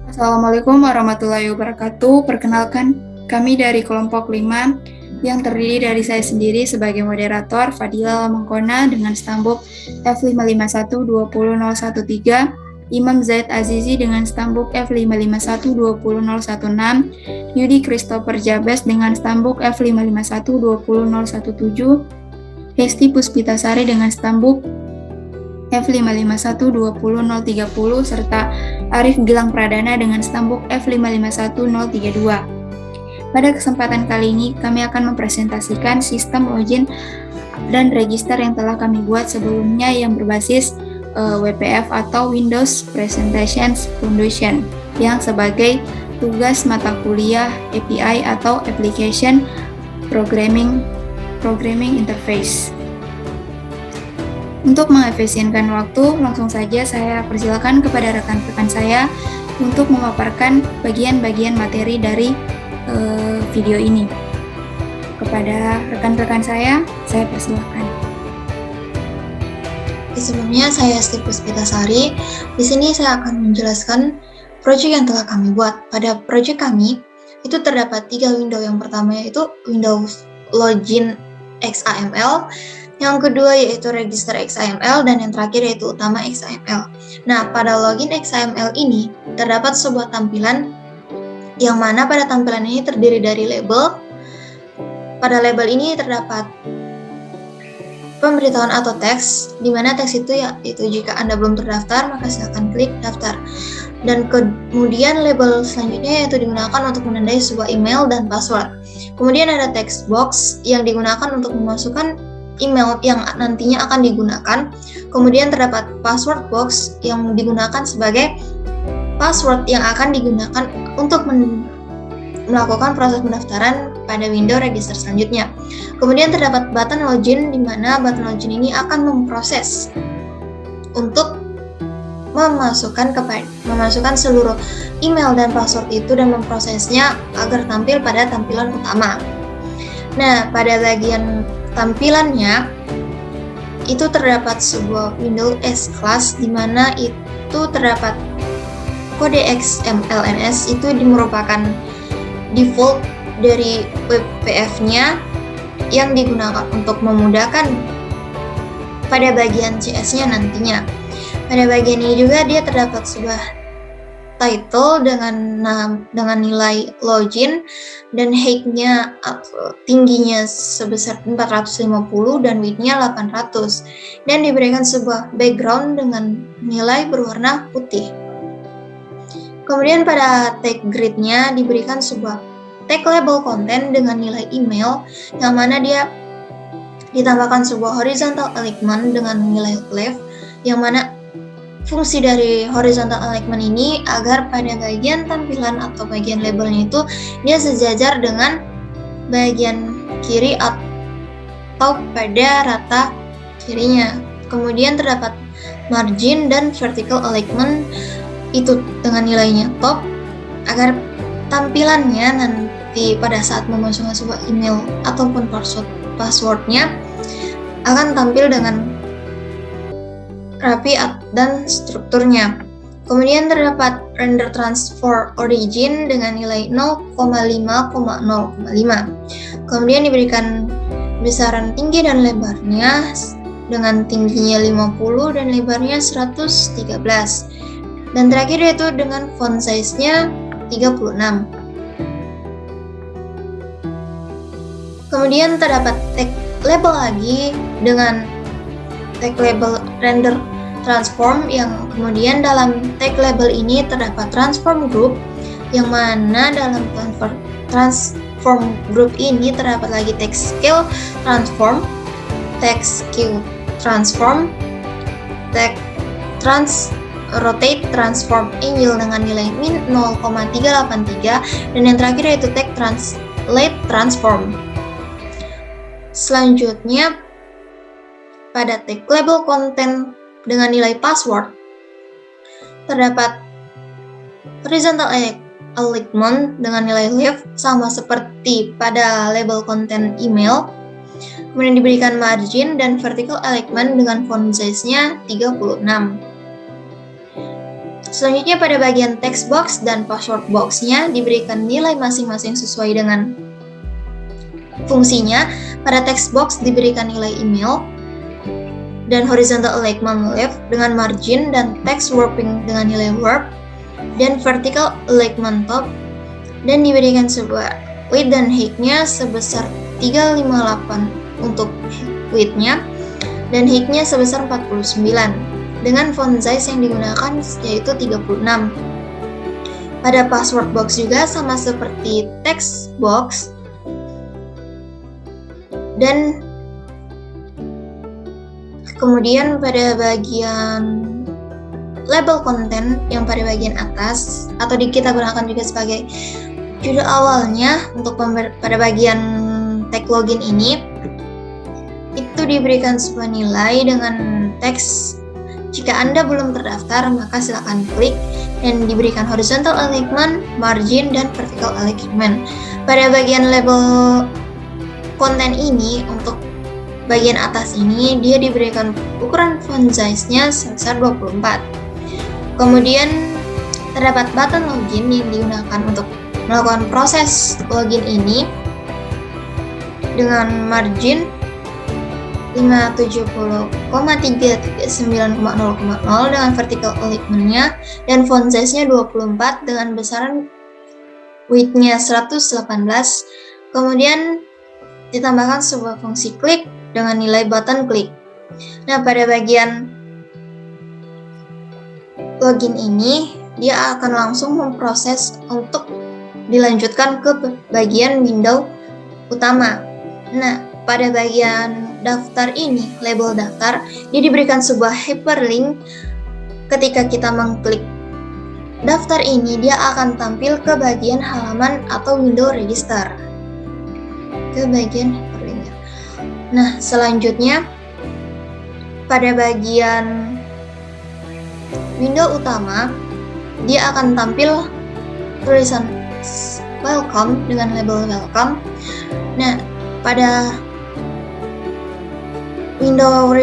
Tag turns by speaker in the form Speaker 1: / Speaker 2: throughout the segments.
Speaker 1: Assalamualaikum warahmatullahi wabarakatuh. Perkenalkan, kami dari kelompok 5 yang terdiri dari saya sendiri sebagai moderator, Fadila Lamangkona dengan stambuk F55120013, Imam Zaid Azizi dengan stambuk F55120016, Yudi Christopher Jabes dengan stambuk F55120017, Hesti Puspitasari dengan stambuk F55120030 serta Arif Gilang Pradana dengan stambuk F551032. Pada kesempatan kali ini, kami akan mempresentasikan sistem login dan register yang telah kami buat sebelumnya yang berbasis WPF atau Windows Presentation Foundation yang sebagai tugas mata kuliah API atau Application Programming Interface. Untuk mengefisienkan waktu, langsung saja saya persilakan kepada rekan-rekan saya untuk memaparkan bagian-bagian materi dari video ini. Kepada rekan-rekan saya persilakan.
Speaker 2: Sebelumnya, saya Hesti Puspitasari. Di sini saya akan menjelaskan proyek yang telah kami buat. Pada proyek kami, itu terdapat 3 window. Yang pertama yaitu Windows Login XAML, yang kedua yaitu Register XAML, dan yang terakhir yaitu Utama XAML. Nah, pada Login XAML ini terdapat sebuah tampilan yang mana pada tampilan ini terdiri dari label. Pada label ini terdapat pemberitahuan atau teks, di mana teks itu yaitu jika Anda belum terdaftar, maka silakan klik daftar. Dan kemudian label selanjutnya yaitu digunakan untuk menandai sebuah email dan password. Kemudian ada text box yang digunakan untuk memasukkan email yang nantinya akan digunakan. Kemudian terdapat password box yang digunakan sebagai password yang akan digunakan untuk melakukan proses pendaftaran pada window register selanjutnya. Kemudian terdapat button login, di mana button login ini akan memproses untuk memasukkan seluruh email dan password itu dan memprosesnya agar tampil pada tampilan utama. Nah, pada bagian tampilannya itu terdapat sebuah window S-Class, di mana itu terdapat kode XMLNS, itu merupakan default dari WPF-nya yang digunakan untuk memudahkan pada bagian CS-nya nantinya. Pada bagian ini juga dia terdapat sebuah title dengan nilai login dan height-nya atau tingginya sebesar 450 dan width-nya 800, dan diberikan sebuah background dengan nilai berwarna putih. Kemudian pada tag grid-nya diberikan sebuah tag label content dengan nilai email, yang mana dia ditambahkan sebuah horizontal alignment dengan nilai left, yang mana fungsi dari horizontal alignment ini agar pada bagian tampilan atau bagian labelnya itu dia sejajar dengan bagian kiri atau pada rata kirinya. Kemudian terdapat margin dan vertical alignment itu dengan nilainya top, agar tampilannya nanti pada saat memasukkan sebuah email ataupun passwordnya akan tampil dengan rapi dan strukturnya. Kemudian terdapat render transform origin dengan nilai 0,5,0,5. Kemudian diberikan besaran tinggi dan lebarnya dengan tingginya 50 dan lebarnya 113. Dan terakhir yaitu dengan font size-nya 36. Kemudian terdapat tag label lagi dengan tag label render transform, yang kemudian dalam tag label ini terdapat transform group, yang mana dalam transform group ini terdapat lagi tag scale transform, tag skew transform, tag rotate transform angle dengan nilai min 0,383, dan yang terakhir yaitu tag translate transform. Selanjutnya pada tag label content dengan nilai password terdapat horizontal alignment dengan nilai left sama seperti pada label content email. Kemudian diberikan margin dan vertical alignment dengan font size-nya 36. Selanjutnya pada bagian text box dan password box-nya diberikan nilai masing-masing sesuai dengan fungsinya. Pada text box diberikan nilai email dan horizontal alignment left dengan margin dan text warping dengan nilai warp dan vertical alignment top, dan diberikan sebuah width dan height-nya sebesar 358 untuk width-nya dan height-nya sebesar 49 dengan font size yang digunakan yaitu 36. Pada password box juga sama seperti text box, dan kemudian pada bagian label konten yang pada bagian atas atau kita gunakan juga sebagai judul awalnya untuk pada bagian tag login ini itu diberikan sebuah nilai dengan teks jika Anda belum terdaftar maka silakan klik, dan diberikan horizontal alignment, margin, dan vertical alignment. Pada bagian label konten ini untuk bagian atas ini dia diberikan ukuran font size-nya sebesar 24. Kemudian terdapat button login yang digunakan untuk melakukan proses login ini dengan margin 570,339,0,0 dengan vertical alignment-nya dan font size-nya 24 dengan besaran width-nya 118. Kemudian ditambahkan sebuah fungsi klik dengan nilai button klik. Nah, pada bagian login ini dia akan langsung memproses untuk dilanjutkan ke bagian window utama. Nah, pada bagian daftar ini, label daftar, dia diberikan sebuah hyperlink. Ketika kita mengklik daftar ini, dia akan tampil ke bagian halaman atau window register. Ke bagian hyperlinknya. Nah, selanjutnya pada bagian window utama, dia akan tampil tulisan welcome dengan label welcome. Nah, pada window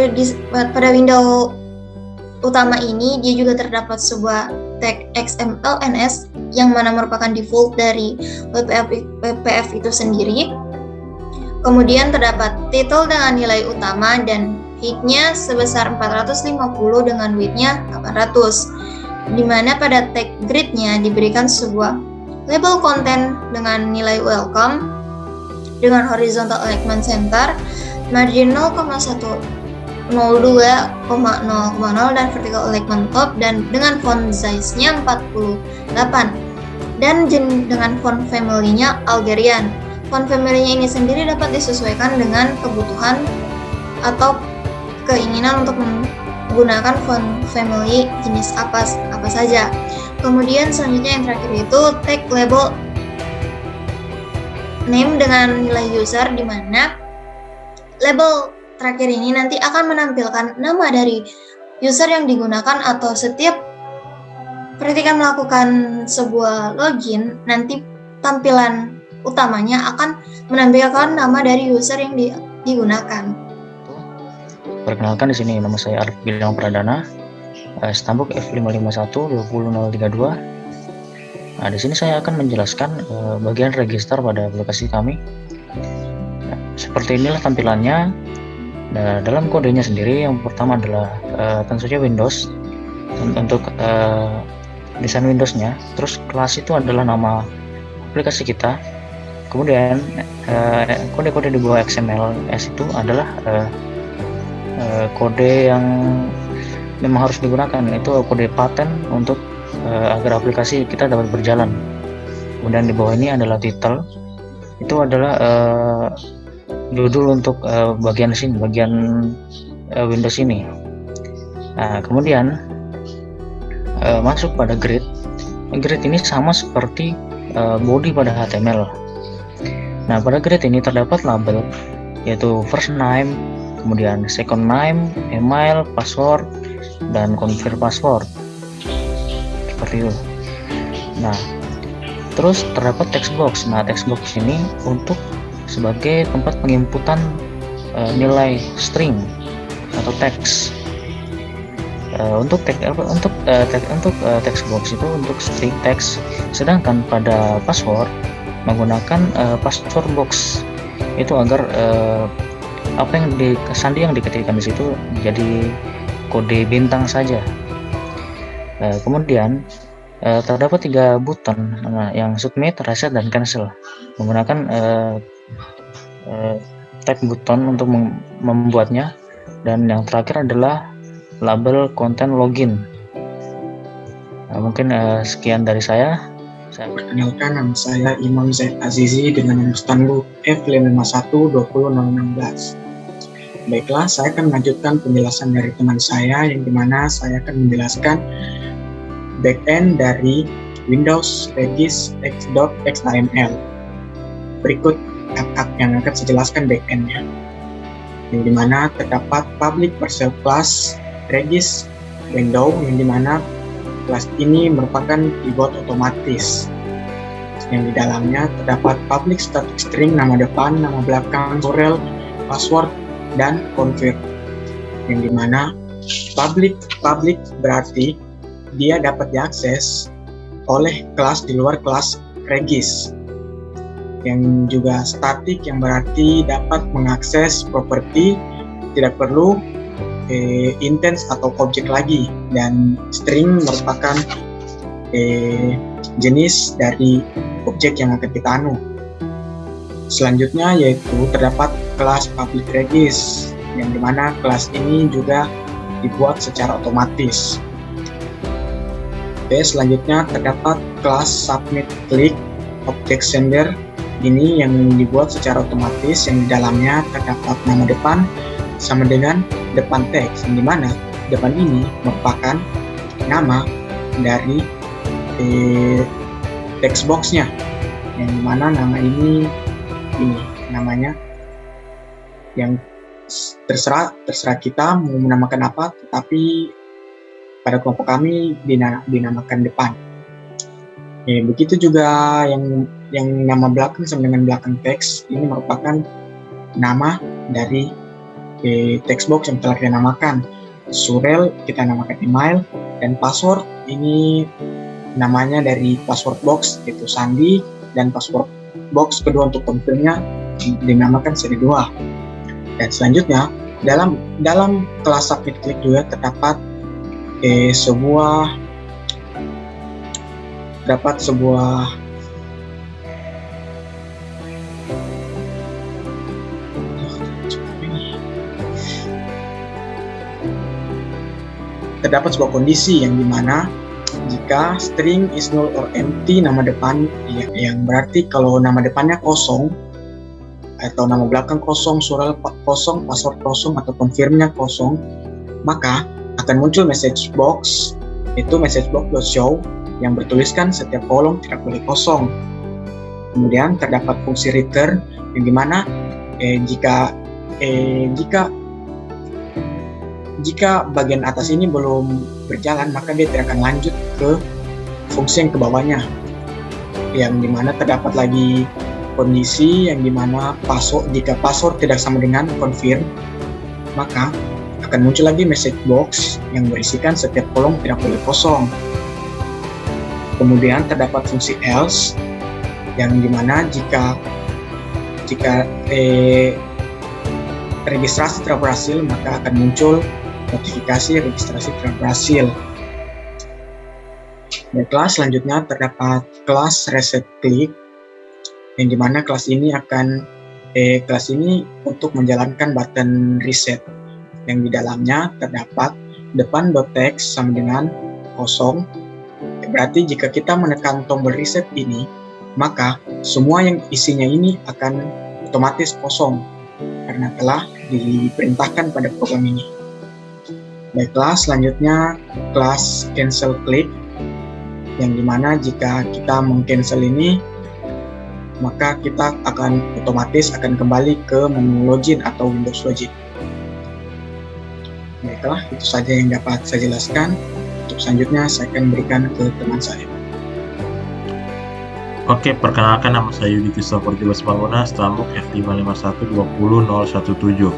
Speaker 2: utama ini dia juga terdapat sebuah tag XMLNS yang mana merupakan default dari WPF itu sendiri. Kemudian terdapat title dengan nilai utama dan height-nya sebesar 450 dengan width-nya 800, di mana pada tag grid-nya diberikan sebuah label konten dengan nilai welcome dengan horizontal alignment center, margin 0,102,0,0 dan vertical alignment top, dan dengan font size-nya 48 dan dengan font family-nya Algerian. Font family-nya ini sendiri dapat disesuaikan dengan kebutuhan atau keinginan untuk menggunakan font family jenis apa saja. Kemudian selanjutnya yang terakhir itu tag label name dengan nilai user, di mana label terakhir ini nanti akan menampilkan nama dari user yang digunakan, atau setiap ketika melakukan sebuah login nanti tampilan utamanya akan menampilkan nama dari user yang digunakan.
Speaker 3: Perkenalkan, di sini nama saya Arif Gilang Pradana, stambuk F551-20032. Nah, di sini saya akan menjelaskan bagian register pada aplikasi kami. Nah, seperti inilah tampilannya. Nah, dalam kodenya sendiri yang pertama adalah tentu saja Windows untuk desain Windowsnya. Terus kelas itu adalah nama aplikasi kita. Kemudian kode-kode di bawah XMLS itu adalah kode yang memang harus digunakan, itu kode paten untuk agar aplikasi kita dapat berjalan. Kemudian di bawah ini adalah title, itu adalah judul untuk bagian sini, bagian Windows ini. Nah, kemudian masuk pada grid. Grid ini sama seperti body pada HTML. Nah, pada grid ini terdapat label, yaitu first name, kemudian second name, email, password, dan confirm password. Seperti itu. Nah, terus terdapat text box. Nah, text box ini untuk sebagai tempat penginputan nilai string atau teks. Untuk text box itu untuk string text, sedangkan pada password menggunakan password box itu agar sandi yang diketikkan di situ jadi kode bintang saja. Kemudian terdapat 3 button yang submit, reset, dan cancel. Menggunakan type button untuk membuatnya, dan yang terakhir adalah label content login. Mungkin sekian dari saya.
Speaker 4: Perkenalkan, nama saya Imam Zaid Azizi dengan nomor standbook F5512016. Baiklah, saya akan melanjutkan penjelasan dari teman saya, yang dimana saya akan menjelaskan backend dari Windows Regis X.xaml. Berikut yang akan saya jelaskan backendnya, yang dimana terdapat public partial class Regis window, yang dimana kelas ini merupakan dibuat otomatis, yang di dalamnya terdapat public static string, nama depan, nama belakang, URL, password, dan confirm, yang dimana public berarti dia dapat diakses oleh kelas di luar kelas Regis, yang juga static yang berarti dapat mengakses properti, tidak perlu instance atau objek lagi, dan string merupakan jenis dari objek yang akan kita anu. Selanjutnya yaitu terdapat kelas public regis, yang dimana kelas ini juga dibuat secara otomatis. Oke, selanjutnya terdapat kelas submit click object sender, ini yang dibuat secara otomatis, yang di dalamnya terdapat nama depan sama dengan depan teks, yang dimana depan ini merupakan nama dari text boxnya, yang dimana nama ini namanya, yang terserah kita mau menamakan apa, tetapi pada kelompok kami dinamakan depan. Begitu juga yang nama belakang sama dengan belakang teks, ini merupakan nama dari text box yang telah kita namakan. URL kita namakan email, dan password ini namanya dari password box, yaitu sandi, dan password box kedua untuk confirmnya dinamakan seri 2. Dan selanjutnya dalam kelas submit click juga terdapat sebuah kondisi, yang dimana jika string is null or empty, nama depan yang berarti kalau nama depannya kosong atau nama belakang kosong, URL kosong, password kosong, atau confirmnya kosong, maka akan muncul message box, itu message box.show yang bertuliskan setiap kolom tidak boleh kosong. Kemudian terdapat fungsi return, yang dimana jika bagian atas ini belum berjalan, maka dia tidak akan lanjut ke fungsi yang ke bawahnya, yang dimana terdapat lagi kondisi yang dimana jika password tidak sama dengan confirm, maka akan muncul lagi message box yang berisikan setiap kolom tidak boleh kosong. Kemudian terdapat fungsi else, yang dimana jika registrasi telah berhasil, maka akan muncul notifikasi registrasi telah berhasil. Baiklah, selanjutnya terdapat kelas reset click, yang dimana kelas ini untuk menjalankan button reset, yang di dalamnya terdapat depan.text sama dengan kosong. Berarti jika kita menekan tombol reset ini, maka semua yang isinya ini akan otomatis kosong karena telah diperintahkan pada program ini. Baiklah, selanjutnya kelas cancel click, yang dimana jika kita meng-cancel ini, maka kita akan otomatis kembali ke menu login atau Windows login. Baiklah, itu saja yang dapat saya jelaskan. Untuk selanjutnya saya akan berikan ke teman saya.
Speaker 5: Oke, perkenalkan, nama saya Yudi Christopher Jules Pamuna, standbook F5512017.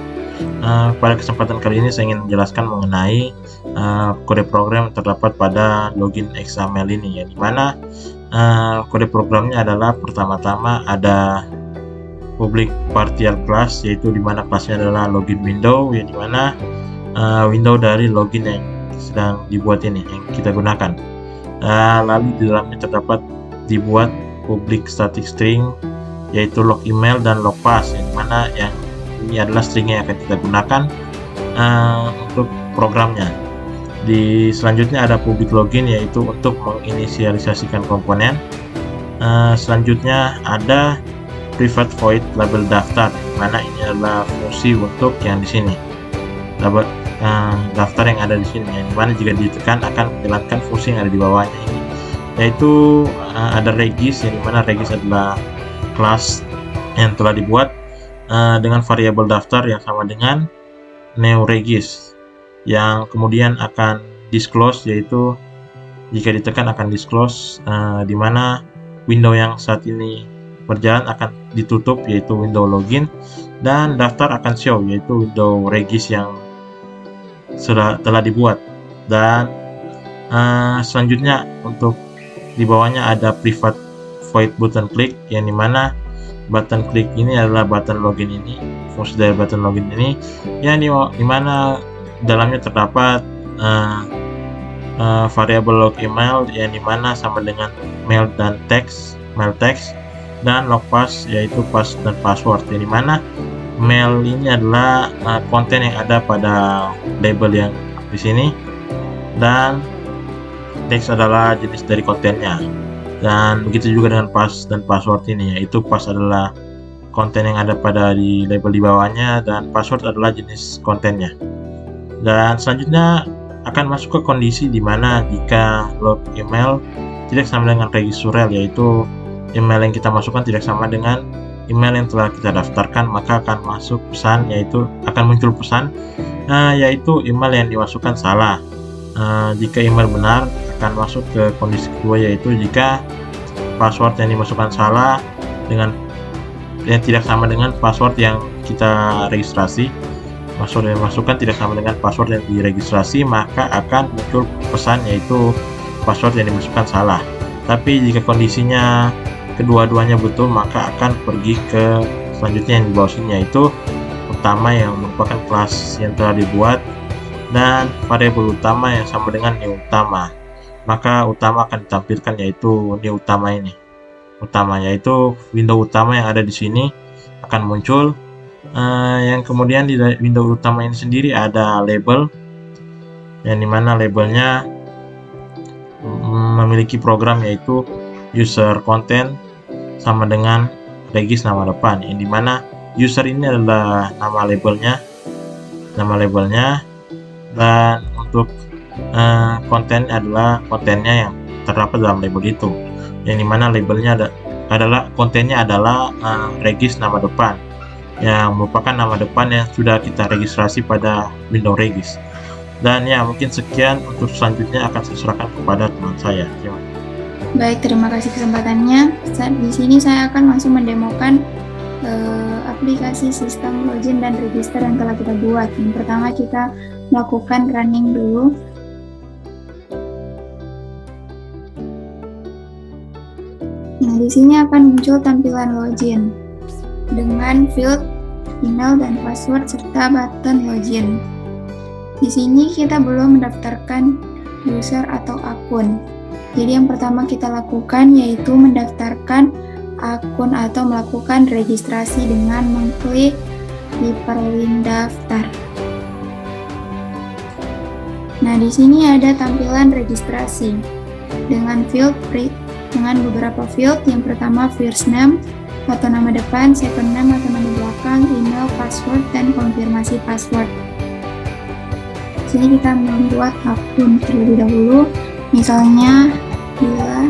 Speaker 5: Pada kesempatan kali ini saya ingin menjelaskan mengenai kode program yang terdapat pada login XAML ini, yang dimana kode programnya adalah pertama-tama ada public partial class, yaitu dimana kelasnya adalah login window, yang dimana window dari login yang sedang dibuat ini yang kita gunakan. Lalu di dalamnya terdapat dibuat public static string, yaitu log email dan log pass, yang dimana yang ini adalah string yang akan kita gunakan untuk programnya. Di selanjutnya ada public login, yaitu untuk menginisialisasikan komponen. Selanjutnya ada private void label daftar, dimana ini adalah fungsi untuk yang di sini label daftar yang ada di sini, yang dimana jika ditekan akan menjalankan fungsi yang ada di bawahnya ini, yaitu ada regis, yang dimana regis adalah kelas yang telah dibuat dengan variabel daftar yang sama dengan new regis, yang kemudian akan disclose, yaitu jika ditekan akan disclose, di mana window yang saat ini berjalan akan ditutup, yaitu window login, dan daftar akan show, yaitu window regis yang telah dibuat. Dan selanjutnya untuk di bawahnya ada private void button click, yang dimana button click ini adalah button login ini, fungsi dari button login ini, yang dimana dalamnya terdapat variabel log email, yang dimana sama dengan mail dan mail text, dan log pass, yaitu pass dan password, yang dimana mail ini adalah konten yang ada pada label yang di sini, dan text adalah jenis dari kontennya. Dan begitu juga dengan pass dan password ini, yaitu pass adalah konten yang ada pada di label di bawahnya, dan password adalah jenis kontennya. Dan selanjutnya akan masuk ke kondisi di mana jika log email tidak sama dengan regis URL, yaitu email yang kita masukkan tidak sama dengan email yang telah kita daftarkan, maka akan masuk pesan, yaitu akan muncul pesan yaitu email yang dimasukkan salah. Jika email benar akan masuk ke kondisi kedua, yaitu jika password yang dimasukkan salah dengan yang tidak sama dengan password yang kita registrasi, password yang dimasukkan tidak sama dengan password yang diregistrasi, maka akan muncul pesan, yaitu password yang dimasukkan salah. Tapi jika kondisinya kedua-duanya betul, maka akan pergi ke selanjutnya yang di bawah sini, yaitu utama, yang merupakan kelas yang telah dibuat, dan variabel utama yang sama dengan new utama. Maka utama akan ditampilkan, yaitu new utama ini. Utama yaitu window utama yang ada di sini akan muncul. Yang kemudian di window utama ini sendiri ada label, yang dimana labelnya memiliki program, yaitu user content sama dengan regis nama depan, yang dimana user ini adalah nama labelnya, dan untuk konten adalah kontennya yang terdapat dalam label itu, yang dimana labelnya adalah kontennya adalah regis nama depan, yang merupakan nama depan yang sudah kita registrasi pada window regis. Dan ya, mungkin sekian, untuk selanjutnya akan saya serahkan kepada teman saya. Terima kasih.
Speaker 1: Baik, terima kasih kesempatannya. Di sini saya akan langsung mendemokan aplikasi sistem login dan register yang telah kita buat. Yang pertama kita melakukan running dulu. Nah, di sini akan muncul tampilan login dengan field email dan password serta button login. Di sini kita belum mendaftarkan user atau akun. Jadi yang pertama kita lakukan yaitu mendaftarkan akun atau melakukan registrasi dengan mengklik di perlink daftar. Nah, di sini ada tampilan registrasi dengan beberapa field. Yang pertama first name atau nama depan, second name atau nama belakang, email, password, dan konfirmasi password. Di sini kita membuat akun terlebih dahulu. Misalnya bila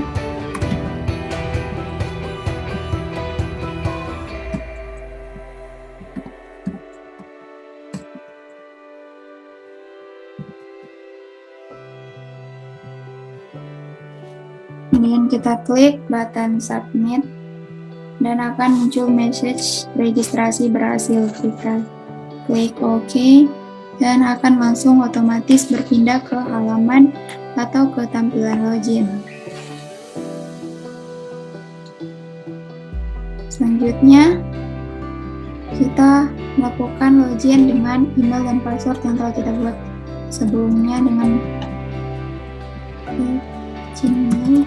Speaker 1: kemudian kita klik button submit dan akan muncul message registrasi berhasil. Kita Klik OK, dan akan langsung otomatis berpindah ke halaman atau ke tampilan login. Selanjutnya, kita melakukan login dengan email dan password yang telah kita buat sebelumnya dengan Gmail,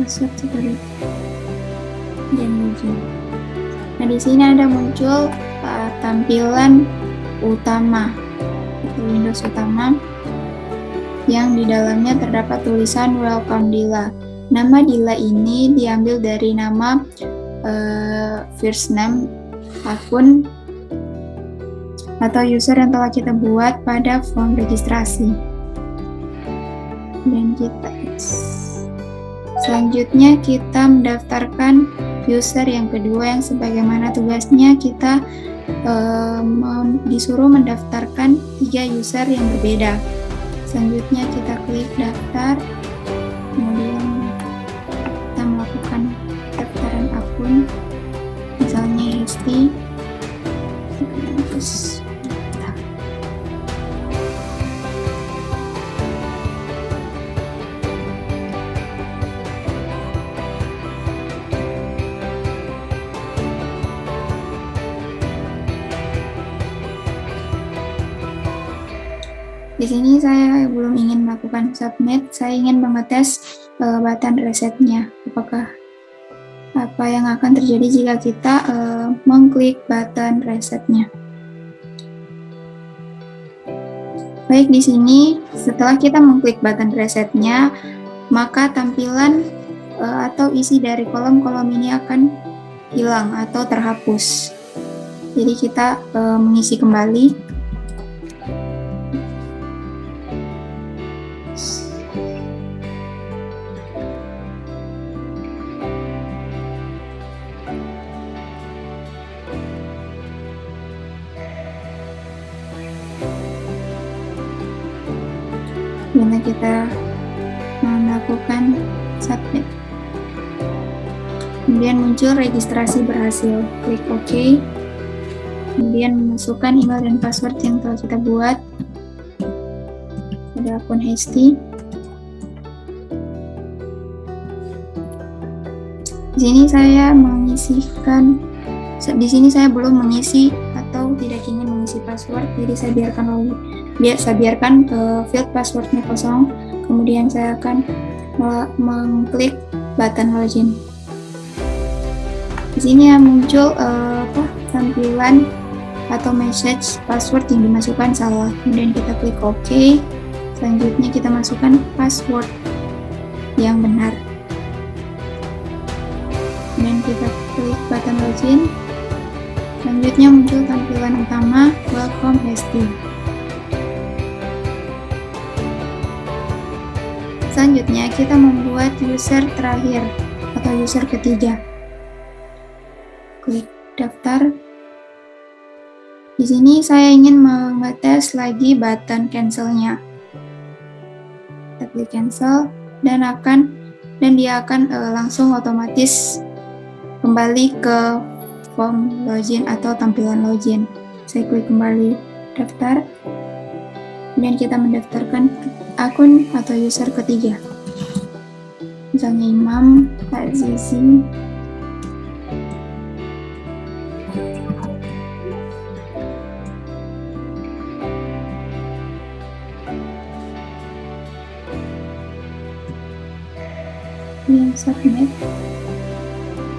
Speaker 1: password seperti dan login. Nah, di sini ada muncul tampilan utama atau Windows utama yang di dalamnya terdapat tulisan Welcome Dila. Nama Dila ini diambil dari nama first name akun atau user yang telah kita buat pada form registrasi. Dan kita selanjutnya kita mendaftarkan user yang kedua yang sebagaimana tugasnya kita disuruh mendaftarkan 3 user yang berbeda. Selanjutnya kita klik daftar, kemudian kita melakukan pendaftaran akun, misalnya Hesti. Terus di sini saya belum ingin melakukan submit, saya ingin mengetes button resetnya. Apakah apa yang akan terjadi jika kita mengklik button resetnya? Baik, di sini setelah kita mengklik button resetnya, maka tampilan atau isi dari kolom-kolom ini akan hilang atau terhapus. Jadi kita mengisi kembali. Kemudian kita melakukan submit. Kemudian muncul registrasi berhasil. Klik OK. Kemudian memasukkan email dan password yang telah kita buat pada akun Hesti. Di sini saya belum mengisi atau tidak ingin mengisi password, jadi saya biarkan field passwordnya kosong. Kemudian saya akan mengklik button login. Di sini muncul tampilan atau message password yang dimasukkan salah. Kemudian kita klik OK. Selanjutnya kita masukkan password yang benar. Kemudian kita klik button login. Selanjutnya muncul tampilan utama Welcome Hesti. Selanjutnya kita membuat user terakhir atau user ketiga. Klik daftar. Di sini saya ingin mengetes lagi button cancel-nya. Kita klik cancel dan dia akan langsung otomatis kembali ke form login atau tampilan login. Saya klik kembali daftar. Kemudian kita mendaftarkan akun atau user ketiga, misalnya Imam Azizi. Kemudian submit.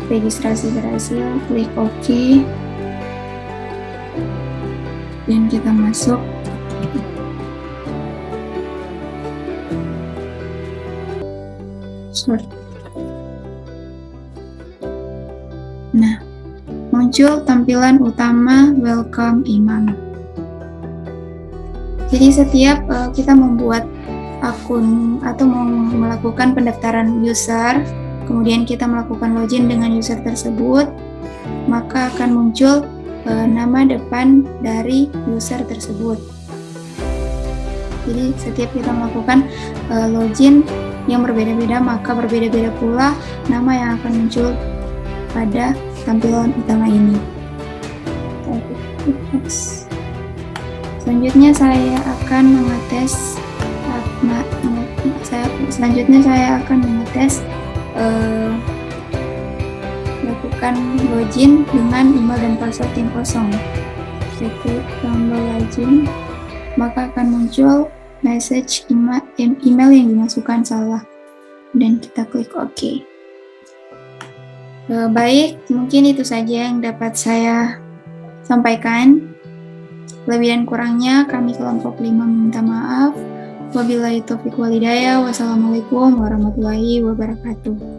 Speaker 1: Registrasi berhasil, klik OK. Dan kita masuk. Nah, muncul tampilan utama Welcome Imam. Jadi setiap kita membuat akun atau melakukan pendaftaran user, kemudian kita melakukan login dengan user tersebut, maka akan muncul nama depan dari user tersebut. Jadi setiap kita melakukan login yang berbeda-beda, maka berbeda-beda pula nama yang akan muncul pada tampilan utama ini. Selanjutnya saya akan mengetes lakukan login dengan email dan password yang kosong. Saya klik tombol login, maka akan muncul message email yang dimasukkan salah, dan kita klik OK. Baik, mungkin itu saja yang dapat saya sampaikan. Lebih dan kurangnya kami kelompok 5 meminta maaf. Wabillahi taufiq walhidayah. Wassalamualaikum warahmatullahi wabarakatuh.